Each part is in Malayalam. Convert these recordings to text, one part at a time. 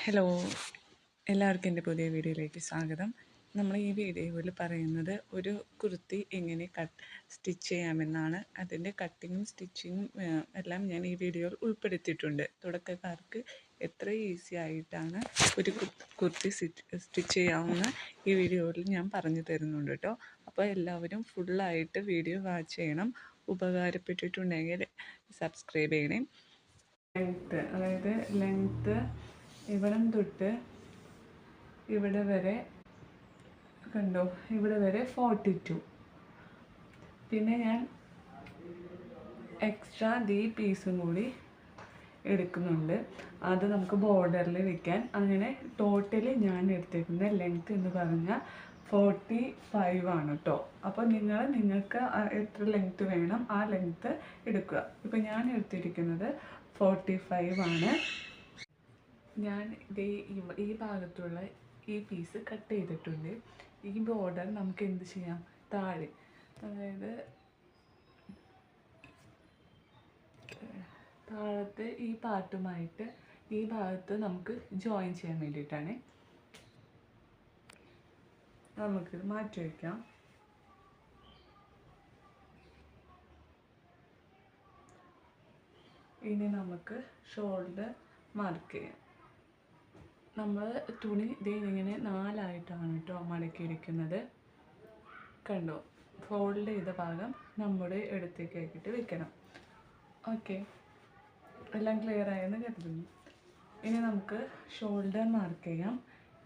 ഹലോ, എല്ലാവർക്കും എൻ്റെ പുതിയ വീഡിയോയിലേക്ക് സ്വാഗതം. നമ്മൾ ഈ വീഡിയോയിൽ പറയുന്നത് ഒരു കുർത്തി എങ്ങനെ സ്റ്റിച്ച് ചെയ്യാമെന്നാണ്. അതിൻ്റെ കട്ടിങ്ങും സ്റ്റിച്ചിങ്ങും എല്ലാം ഞാൻ ഈ വീഡിയോയിൽ ഉൾപ്പെടുത്തിയിട്ടുണ്ട്. തുടക്കക്കാർക്ക് എത്ര ഈസി ആയിട്ടാണ് ഒരു കുർത്തി സ്റ്റിച്ച് ചെയ്യാവുന്ന ഈ വീഡിയോയിൽ ഞാൻ പറഞ്ഞു തരുന്നുണ്ട് കേട്ടോ. അപ്പോൾ എല്ലാവരും ഫുള്ളായിട്ട് വീഡിയോ വാച്ച് ചെയ്യണം. ഉപകാരപ്പെട്ടിട്ടുണ്ടെങ്കിൽ സബ്സ്ക്രൈബ് ചെയ്യണേ. ലെങ്ത്ത് ഇവിടം തൊട്ട് ഇവിടെ വരെ കണ്ടോ, ഇവിടെ വരെ 42. പിന്നെ ഞാൻ എക്സ്ട്രാ പീസും കൂടി എടുക്കുന്നുണ്ട്. അത് നമുക്ക് ബോർഡറിൽ വെക്കാൻ. അങ്ങനെ ടോട്ടലി ഞാൻ എടുത്തേക്കുന്ന ലെങ്ത്ത് എന്ന് പറഞ്ഞാൽ 45 ആണ് കേട്ടോ. അപ്പോൾ നിങ്ങൾക്ക് എത്ര ലെങ്ത്ത് വേണം ആ ലെങ്ത്ത് എടുക്കുക. ഇപ്പോൾ ഞാൻ എടുത്തിരിക്കുന്നത് 45 ആണ്. ഞാൻ ഈ ഭാഗത്തുള്ള ഈ പീസ് കട്ട് ചെയ്തിട്ടുണ്ട്. ഈ ബോർഡർ നമുക്ക് എന്ത് ചെയ്യാം, താഴെ, അതായത് താഴത്തെ ഈ പാർട്ടുമായിട്ട് ഈ ഭാഗത്ത് നമുക്ക് ജോയിൻ ചെയ്യാൻ വേണ്ടിയിട്ടാണ്. നമുക്കിത് മാറ്റി വയ്ക്കാം. ഇനി നമുക്ക് ഷോൾഡർ മാർക്ക് ചെയ്യാം. നമ്മൾ തുണി ഇങ്ങനെ 4ആയിട്ടാണ് കേട്ടോ മടക്കിയിരിക്കുന്നത്. കണ്ടോ, ഫോൾഡ് ചെയ്ത ഭാഗം നമ്മുടെ അടുത്തേക്ക് ആക്കിയിട്ട് വെക്കണം. ഓക്കെ, എല്ലാം ക്ലിയർ ആയെന്ന് കരുതുന്നു. ഇനി നമുക്ക് ഷോൾഡർ മാർക്ക് ചെയ്യാം.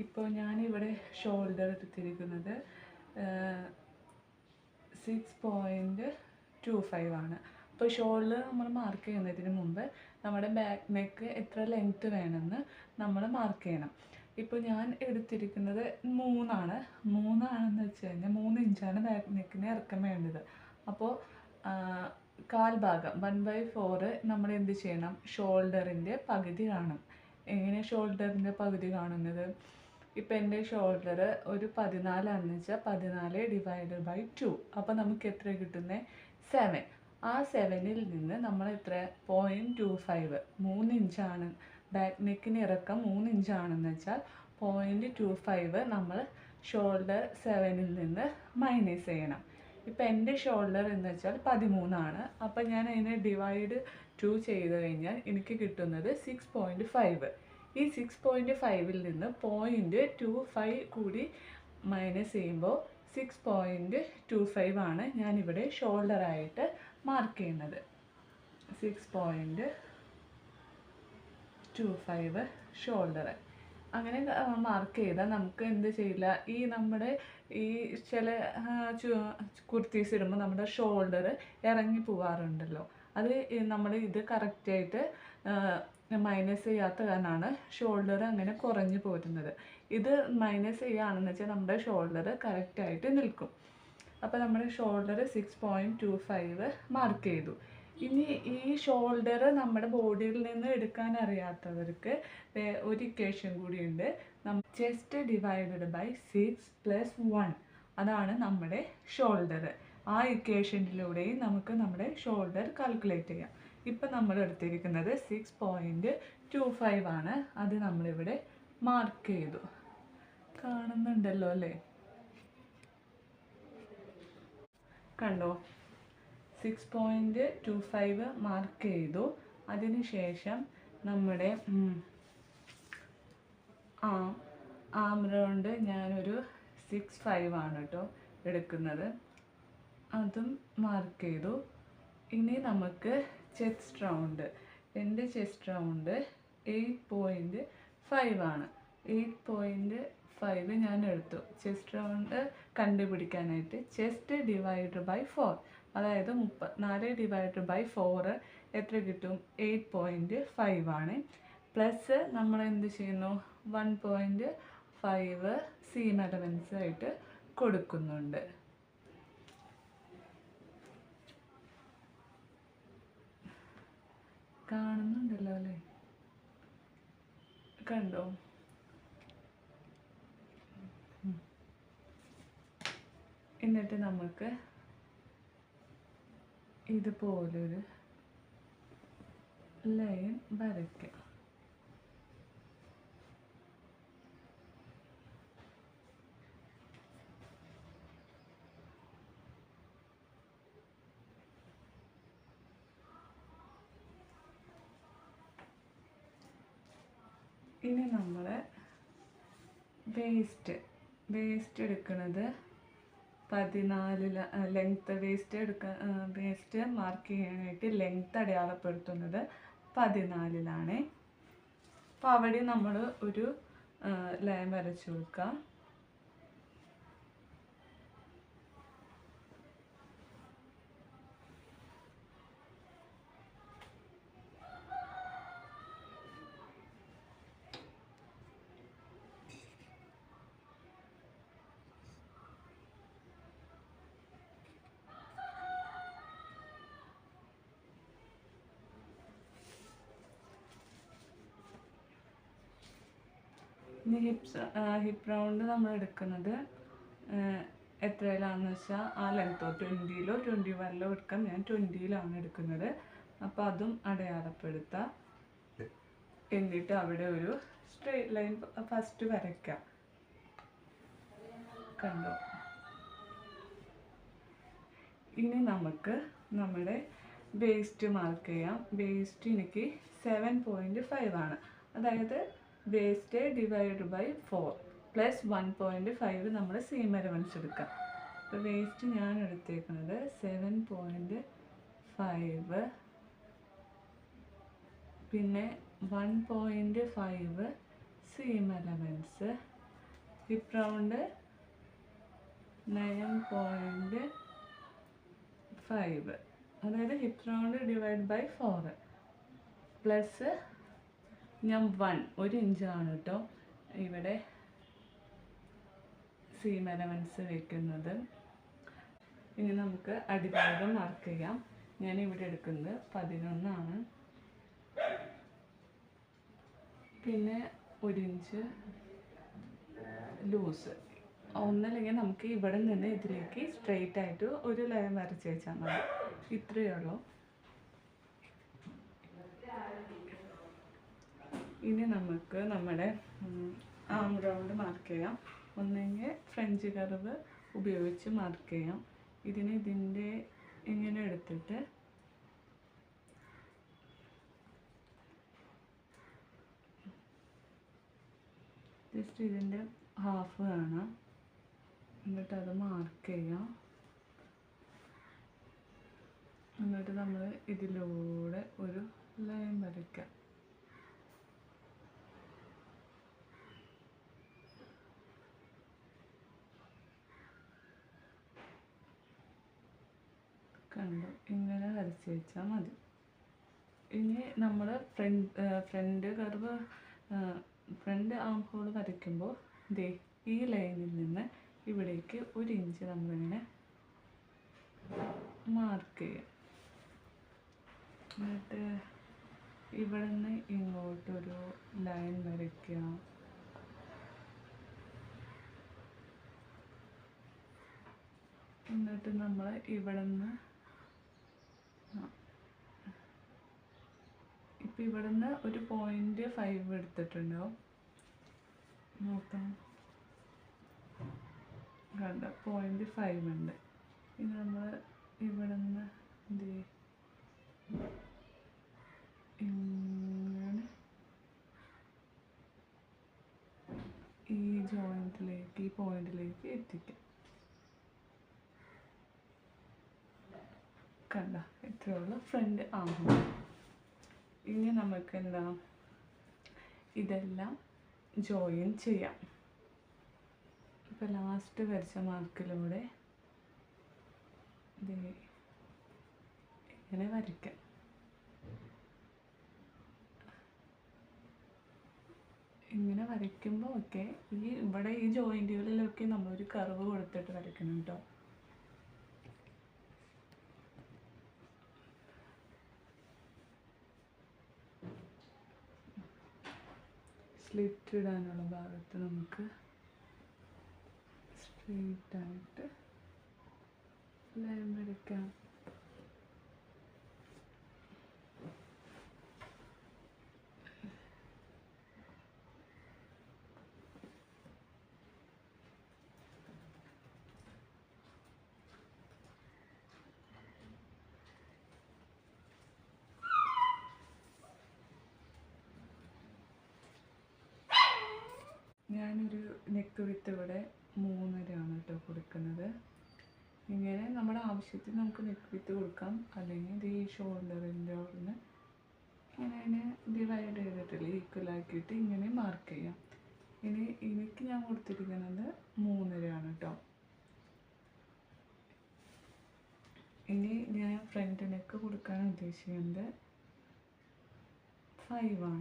ഇപ്പോൾ ഞാനിവിടെ ഷോൾഡർ എടുത്തിരിക്കുന്നത് 6.25 ആണ്. അപ്പോൾ ഷോൾഡർ നമ്മൾ മാർക്ക് ചെയ്യുന്നതിന് മുമ്പ് നമ്മുടെ ബാക്ക് നെക്ക് എത്ര ലെങ്ത്ത് വേണമെന്ന് നമ്മൾ മാർക്ക് ചെയ്യണം. ഇപ്പോൾ ഞാൻ എടുത്തിരിക്കുന്നത് 3ആണെന്ന് വെച്ച് കഴിഞ്ഞാൽ 3 ഇഞ്ചാണ് ബാക്ക് നെക്കിന് ഇറക്കം വേണ്ടത്. അപ്പോൾ കാൽഭാഗം 1/4 നമ്മൾ എന്ത് ചെയ്യണം, ഷോൾഡറിൻ്റെ പകുതി കാണും. എങ്ങനെ ഷോൾഡറിൻ്റെ പകുതി കാണുന്നത്? ഇപ്പം എൻ്റെ ഷോൾഡർ ഒരു 14ആണെന്ന് വെച്ചാൽ 14/2. അപ്പോൾ നമുക്ക് എത്ര കിട്ടുന്നത്? 7. ആ 7ൽ നിന്ന് നമ്മൾ എത്ര 0.25 3 ഇഞ്ചാണ് ബാക്ക് നെക്കിന് ഇറക്കം 3 ഇഞ്ചാണെന്ന് വെച്ചാൽ 0.25 നമ്മൾ ഷോൾഡർ 7ൽ നിന്ന് മൈനസ് ചെയ്യണം. ഇപ്പം എൻ്റെ ഷോൾഡർ എന്ന് വെച്ചാൽ 13ആണ്. അപ്പം ഞാൻ അതിനെ ഡിവൈഡ് 2 ചെയ്ത് കഴിഞ്ഞാൽ എനിക്ക് കിട്ടുന്നത് 6.5. ഈ 6.5ൽ നിന്ന് 0.25 കൂടി മൈനസ് ചെയ്യുമ്പോൾ 6.25 ആണ് ഞാനിവിടെ ഷോൾഡറായിട്ട് മാർക്ക് ചെയ്യുന്നത്. 6.25 ഷോൾഡർ അങ്ങനെ മാർക്ക് ചെയ്താൽ നമുക്ക് എന്ത് ചെയ്യില്ല, ഈ നമ്മുടെ ഈ ചില കുർത്തീസ് ഇടുമ്പോൾ നമ്മുടെ ഷോൾഡർ ഇറങ്ങി പോവാറുണ്ടല്ലോ. അത് നമ്മൾ ഇത് കറക്റ്റായിട്ട് മൈനസ് ചെയ്യാത്ത കാരണമാണ് ഷോൾഡർ അങ്ങനെ കുറഞ്ഞു പോരുന്നത്. ഇത് മൈനസ് ചെയ്യുകയാണെന്ന് വെച്ചാൽ നമ്മുടെ ഷോൾഡർ കറക്റ്റായിട്ട് നിൽക്കും. അപ്പോൾ നമ്മുടെ ഷോൾഡർ 6.25 മാർക്ക് ചെയ്തു. ഇനി ഈ ഷോൾഡർ നമ്മുടെ ബോഡിയിൽ നിന്ന് എടുക്കാൻ അറിയാത്തവർക്ക് ഒരു ഇക്വേഷൻ കൂടിയുണ്ട്. ചെസ്റ്റ് ഡിവൈഡഡ് ബൈ 6 + 1 അതാണ് നമ്മുടെ ഷോൾഡർ. ആ ഇക്വേഷനിലൂടെയും നമുക്ക് നമ്മുടെ ഷോൾഡർ കാൽക്കുലേറ്റ് ചെയ്യാം. ഇപ്പം നമ്മൾ എടുത്തിരിക്കുന്നത് 6.25 ആണ്. അത് നമ്മളിവിടെ മാർക്ക് ചെയ്തു. കാണുന്നുണ്ടല്ലോ അല്ലേ? കണ്ടോ, 6.25 മാർക്ക് ചെയ്തു. അതിനുശേഷം നമ്മുടെ ആം റൗണ്ട് ഞാനൊരു 6.5 ആണ് കേട്ടോ എടുക്കുന്നത്. അതും മാർക്ക് ചെയ്തു. ഇനി നമുക്ക് ചെസ്റ്റ് റൗണ്ട്, എൻ്റെ ചെസ്റ്റ് റൗണ്ട് 8.5 ആണ്. 8.5 ഞാൻ എടുത്തു. ചെസ്റ്റ് റൗണ്ട് കണ്ടുപിടിക്കാനായിട്ട് ചെസ്റ്റ് ഡിവൈഡ് ബൈ 4, അതായത് 34/4 എത്ര കിട്ടും? 8.5 ആണ്. പ്ലസ് നമ്മൾ എന്ത് ചെയ്യുന്നു, 1.5 സീം അലവൻസ് ആയിട്ട് കൊടുക്കുന്നുണ്ട്. കാണുന്നുണ്ടല്ലോ അല്ലേ? കണ്ടോ? എന്നിട്ട് നമുക്ക് ഇതുപോലൊരു ലൈൻ വരയ്ക്കാം. ഇനി നമ്മൾ വേസ്റ്റ് എടുക്കുന്നത് 14 ലെങ്ത്ത് വേസ്റ്റ് മാർക്ക് ചെയ്യാനായിട്ട് ലെങ്ത്ത് അടയാളപ്പെടുത്തുന്നത് 14 അപ്പോൾ അവിടെ നമ്മൾ ഒരു ലൈൻ വരച്ചു കൊടുക്കുക. ഇനി ഹിപ്പ് റൗണ്ട് നമ്മൾ എടുക്കുന്നത് എത്രയിലാണെന്ന് വെച്ചാൽ ആ ലെങ്ത്തോ 20-ലോ 21-ലോ എടുക്കാം. ഞാൻ 20-ലാണ് എടുക്കുന്നത്. അപ്പോൾ അതും അടയാളപ്പെടുത്താം. എന്നിട്ട് അവിടെ ഒരു സ്ട്രെയിറ്റ് ലൈൻ ഫസ്റ്റ് വരയ്ക്കാം. കണ്ടോ? ഇനി നമുക്ക് നമ്മുടെ വേസ്റ്റ് മാർക്ക് ചെയ്യാം. വേസ്റ്റ് എനിക്ക് 7.5 ആണ്. അതായത് വേസ്റ്റ് ഡിവൈഡ് ബൈ 4 പ്ലസ് 1.5 നമ്മൾ സീം അലവൻസ് എടുക്കാം. അപ്പോൾ വേസ്റ്റ് ഞാൻ എടുത്തേക്കുന്നത് 7.5, പിന്നെ 1.5 സീം അലവൻസ്, ഹിപ്പ് റൗണ്ട് 9.5, അതായത് hip round divide by 4 plus ഞാൻ 1 ഇഞ്ചാണ് കേട്ടോ ഇവിടെ സീം അലവൻസ് വയ്ക്കുന്നത്. ഇനി നമുക്ക് അടിഭാഗം മാർക്ക് ചെയ്യാം. ഞാൻ ഇവിടെ എടുക്കുന്നത് 11 ആണ്. പിന്നെ 1 ഇഞ്ച് ലൂസ്. ഒന്നല്ലെങ്കിൽ നമുക്ക് ഇവിടെ നിന്ന് ഇതിലേക്ക് സ്ട്രെയിറ്റ് ആയിട്ട് ഒരു ലൈൻ വരച്ച് വെച്ചാൽ മതി. ഇത്രയേ ഉള്ളൂ. ഇനി നമുക്ക് നമ്മുടെ ആം റൗണ്ട് മാർക്ക് ചെയ്യാം. ഒന്നെങ്കിൽ ഫ്രഞ്ച് കർവ് ഉപയോഗിച്ച് മാർക്ക് ചെയ്യാം. ഇതിൻ്റെ ഇങ്ങനെ എടുത്തിട്ട് ജസ്റ്റ് ഇതിൻ്റെ ഹാഫ് കാണാം. എന്നിട്ട് അത് മാർക്ക് ചെയ്യാം. എന്നിട്ട് നമ്മൾ ഇതിലൂടെ ഒരു ലൈൻ വരയ്ക്കാം. കണ്ടു? ഇങ്ങനെ വരച്ച് വെച്ചാൽ മതി. ഇനി നമ്മൾ ഫ്രണ്ട് ആം ഹോൾ വരയ്ക്കുമ്പോൾ ദേ ഈ ലൈനിൽ നിന്ന് ഇവിടേക്ക് 1 ഇഞ്ച് നമ്മളിങ്ങനെ മാർക്ക് ചെയ്യാം. എന്നിട്ട് ഇവിടെ നിന്ന് ഇങ്ങോട്ടൊരു ലൈൻ വരയ്ക്കുക. എന്നിട്ട് നമ്മൾ ഇവിടെ നിന്ന് ഇപ്പം ഇവിടെ നിന്ന് ഒരു 0.5 എടുത്തിട്ടുണ്ടാവും. നോക്കാം, കണ്ട 0.5 ഉണ്ട്. ഇനി നമ്മൾ ഇവിടെ നിന്ന് ഇങ്ങനെ ഈ ജോയിൻറ്റിലേക്ക് ഈ പോയിന്റിലേക്ക് എത്തിക്കാം. കണ്ട? ഇത്രയുള്ള ഫ്രണ്ട് ആം. ഇനി നമുക്ക് എന്താ ഇതെല്ലാം ജോയിൻ ചെയ്യാം. ഇപ്പം ലാസ്റ്റ് വരച്ച മാർക്കിലൂടെ ഇങ്ങനെ വരയ്ക്കാം. ഇങ്ങനെ വരയ്ക്കുമ്പോൾ ഒക്കെ ഇവിടെ ഈ ജോയിൻറ്റുകളിലൊക്കെ നമ്മളൊരു കർവ് കൊടുത്തിട്ട് വരയ്ക്കണം കേട്ടോ. സ്ലിറ്റ് ഇടാനുള്ള ഭാഗത്ത് നമുക്ക് സ്ട്രെയിറ്റ് ആയിട്ട് ലൈൻ വരയ്ക്കാം. ഞാനൊരു നെക്ക് വിത്ത് ഇവിടെ 3.5 കേട്ടോ കൊടുക്കുന്നത്. ഇങ്ങനെ നമ്മുടെ ആവശ്യത്തിന് നമുക്ക് നെക്ക് വിത്ത് കൊടുക്കാം, അല്ലെങ്കിൽ ഈ ഷോൾഡറിൻ്റെ അവിടുന്ന് ഇങ്ങനെ ഡിവൈഡ് ചെയ്തിട്ടില്ല ഈക്വലാക്കിയിട്ട് ഇങ്ങനെ മാർക്ക് ചെയ്യാം. ഇനി എനിക്ക് ഞാൻ കൊടുത്തിരിക്കുന്നത് 3.5 കേട്ടോ. ഇനി ഞാൻ ഫ്രണ്ട് നെക്ക് കൊടുക്കാൻ ഉദ്ദേശിക്കുന്നത് 5.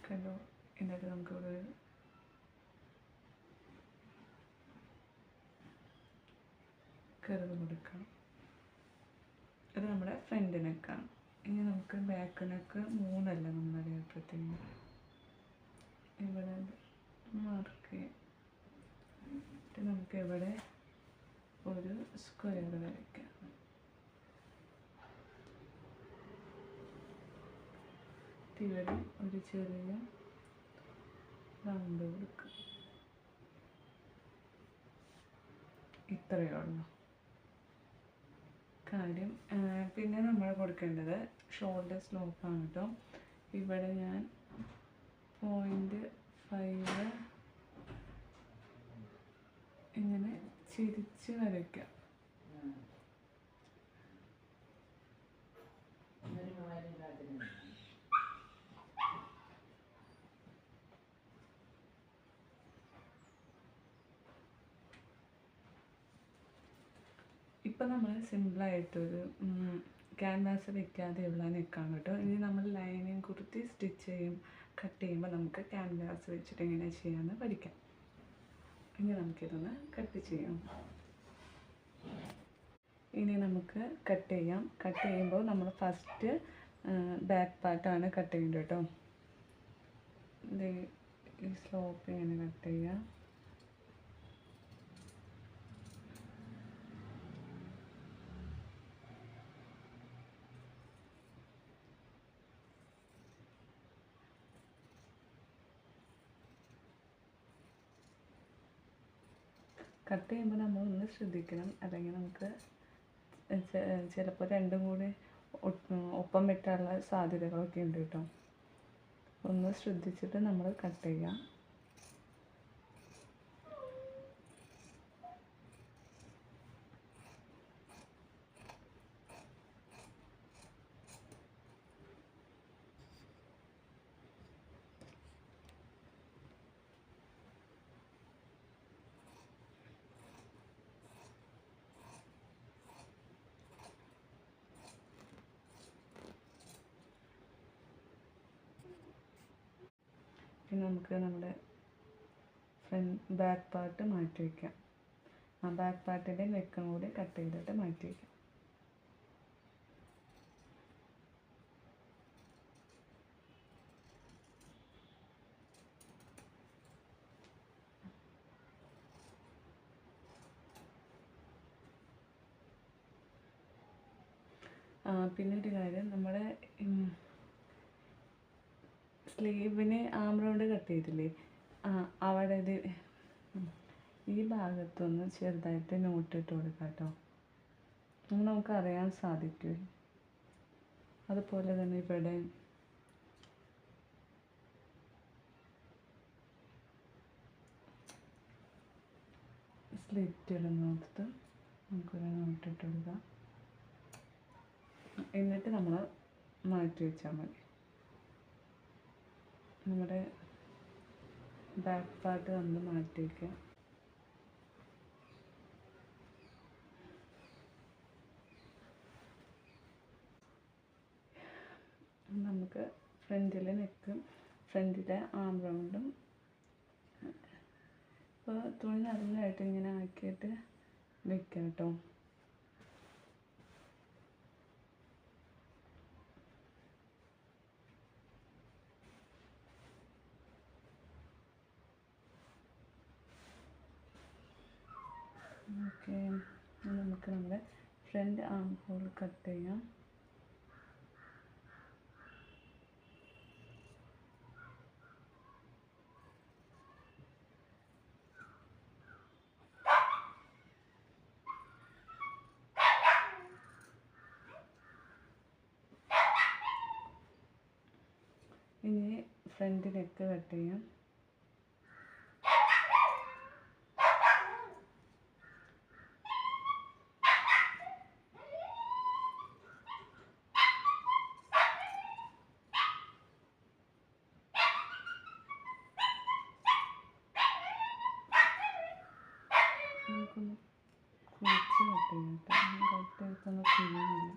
കണ്ടോ? എന്നിട്ട് നമുക്കിവിടെ കർവ് കൊടുക്കാം. ഇത് നമ്മുടെ ഫ്രണ്ട് നെക്കാണ്. ഇനി നമുക്ക് ബാക്ക് നെക്ക് 3 നമ്മൾ അറിയപ്പോഴത്തേക്കും ഇവിടെ മാർക്ക് ചെയ്യാം. നമുക്ക് ഇവിടെ ഒരു സ്ക്വയർ വരയ്ക്കാം. ഇവിടെ ഒരു ചെറിയ റൗണ്ട് കൊടുക്കുക. ഇത്രയേ ഉള്ളൂ കാര്യം. പിന്നെ നമ്മൾ കൊടുക്കേണ്ടത് ഷോൾഡർ സ്ലോപ്പാണ് കേട്ടോ. ഇവിടെ ഞാൻ 0.5 ഇങ്ങനെ ചിരിച്ച് വരയ്ക്കാം. ഇപ്പം നമ്മൾ സിമ്പിളായിട്ടൊരു ക്യാൻവാസ് വെക്കാതെയുള്ള നെക്കാണ് കേട്ടോ. ഇനി നമ്മൾ ലൈനിങ് കുർത്തി സ്റ്റിച്ച് ചെയ്യും, കട്ട് ചെയ്യുമ്പോൾ നമുക്ക് ക്യാൻവാസ് വെച്ചിട്ട് എങ്ങനെ ചെയ്യാമെന്ന് പഠിക്കാം. ഇനി നമുക്കിതൊന്ന് കട്ട് ചെയ്യാം. ഇനി നമുക്ക് കട്ട് ചെയ്യാം. കട്ട് ചെയ്യുമ്പോൾ നമ്മൾ ഫസ്റ്റ് ബാക്ക് പാർട്ടാണ് കട്ട് ചെയ്യേണ്ടത് കേട്ടോ. ഈ സ്ലോപ്പ് ഇങ്ങനെ കട്ട് ചെയ്യാം. കട്ട് ചെയ്യുമ്പോൾ നമ്മളൊന്ന് ശ്രദ്ധിക്കണം, അല്ലെങ്കിൽ നമുക്ക് ചിലപ്പോൾ രണ്ടും കൂടി ഒപ്പം വെട്ടാനുള്ള സാധ്യതകളൊക്കെ ഉണ്ട് കേട്ടോ. ഒന്ന് ശ്രദ്ധിച്ചിട്ട് നമ്മൾ കട്ട് ചെയ്യാം. പിന്നെ നമുക്ക് നമ്മുടെ ബാക്ക് പാർട്ട് മാറ്റി വയ്ക്കാം. ആ ബാക്ക് പാർട്ടിൻ്റെ നെക്കും കൂടി കട്ട് ചെയ്തിട്ട് മാറ്റി വയ്ക്കാം. പിന്നെ ഒരു കാര്യം, നമ്മുടെ സ്ലീവിന് ആം റൗണ്ട് കട്ട് ചെയ്തില്ലേ, അവിടെ ഈ ഭാഗത്തൊന്ന് ചെറുതായിട്ട് നോട്ടിട്ട് കൊടുക്കാം കേട്ടോ. നമുക്കറിയാൻ സാധിക്കും. അതുപോലെ തന്നെ ഇവിടെ സ്ലിറ്റ് ഇടുന്നിടത്ത് നമുക്കൊരു നോട്ടിട്ട് കൊടുക്കാം. എന്നിട്ട് നമ്മൾ മാറ്റി വെച്ചാൽ മതി. നമ്മുടെ ബാക്ക് പാർട്ട് നമ്മൾ മാറ്റി വയ്ക്കുക. നമുക്ക് ഫ്രണ്ടിലെ നെക്കും ഫ്രണ്ടിലെ ആം റൗണ്ടും ഇപ്പോൾ തുണി നല്ലതായിട്ട് ഇങ്ങനെ ആക്കിയിട്ട് വെക്കാം കേട്ടോ. ഓക്കെ, നമുക്ക് നമ്മുടെ ഫ്രണ്ട് ആം ഹോൾ കട്ട് ചെയ്യാം. ഇനി ഫ്രണ്ട് നെക്ക് കട്ട് ചെയ്യാം. നമുക്കൊന്ന് കുഴിച്ച് കട്ട് ചെയ്യാം കേട്ടോ. കട്ട് ചെയ്തൊന്ന് ചെയ്യുന്നില്ല.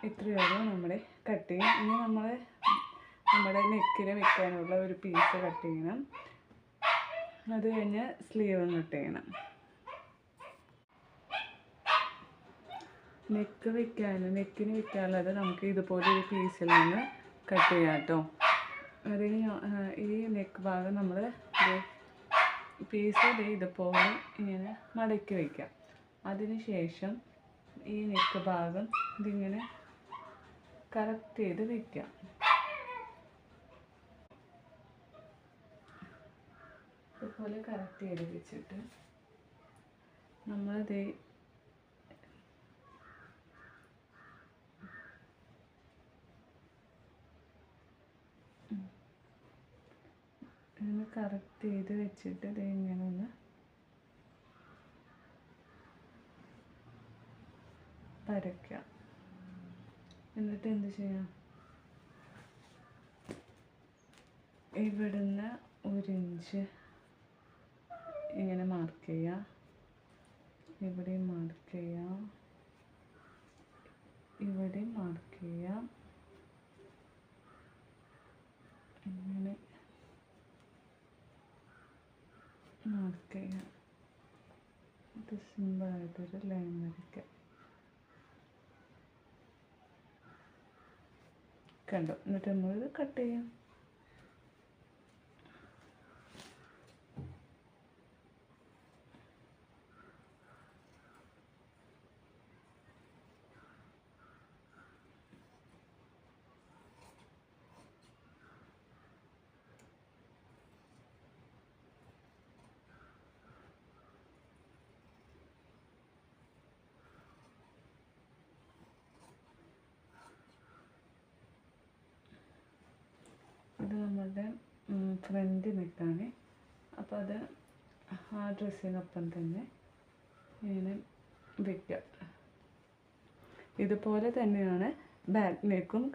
ഇത്രയുള്ളൂ നമ്മുടെ കട്ടിങ്. ഇനി നമ്മുടെ നെക്കിന് വെക്കാനുള്ള ഒരു പീസ് കട്ട് ചെയ്യണം. അത് കഴിഞ്ഞ് സ്ലീവും കട്ട് ചെയ്യണം. നെക്കിന് വെക്കാനുള്ളത് നമുക്ക് ഇതുപോലെ ഒരു പീസിൽ നിന്ന് കട്ട് ചെയ്യാം കേട്ടോ. അതിന് ഈ നെക്ക് ഭാഗം നമ്മൾ പീസ് ഇതുപോലെ ഇങ്ങനെ മടക്കി വയ്ക്കാം. അതിന് ശേഷം ഈ നെക്ക് ഭാഗം ഇതിങ്ങനെ കറക്റ്റ് ചെയ്ത് വയ്ക്കാം. ഇതുപോലെ കറക്റ്റ് ചെയ്ത് വെച്ചിട്ട് നമ്മളിത് ഇങ്ങനെ കറക്റ്റ് ചെയ്ത് വെച്ചിട്ട് ഇത് ഇങ്ങനെ ഒന്ന് പരക്കാം. എന്നിട്ട് എന്ത് ചെയ്യാം, ഇവിടുന്ന് 1 ഇഞ്ച് ഇങ്ങനെ മാർക്ക് ചെയ്യാം. ഇവിടെയും മാർക്ക് ചെയ്യാം. ഇവിടെയും മാർക്ക് ചെയ്യാം. ഇങ്ങനെ മാർക്ക് ചെയ്യാം. ഇത് സിമ്പിളായിട്ടൊരു ലൈൻ വരയ്ക്കാം. കണ്ടോ? എന്നിട്ട് നമ്മളിത് കട്ട് ചെയ്യാം. ഇത് നമ്മളുടെ ഫ്രണ്ട് നെക്കാണ്. അപ്പോൾ അത് ആ ഡ്രസ്സിനൊപ്പം തന്നെ ഇങ്ങനെ വയ്ക്കുക. ഇതുപോലെ തന്നെയാണ് ബാക്ക് നെക്കും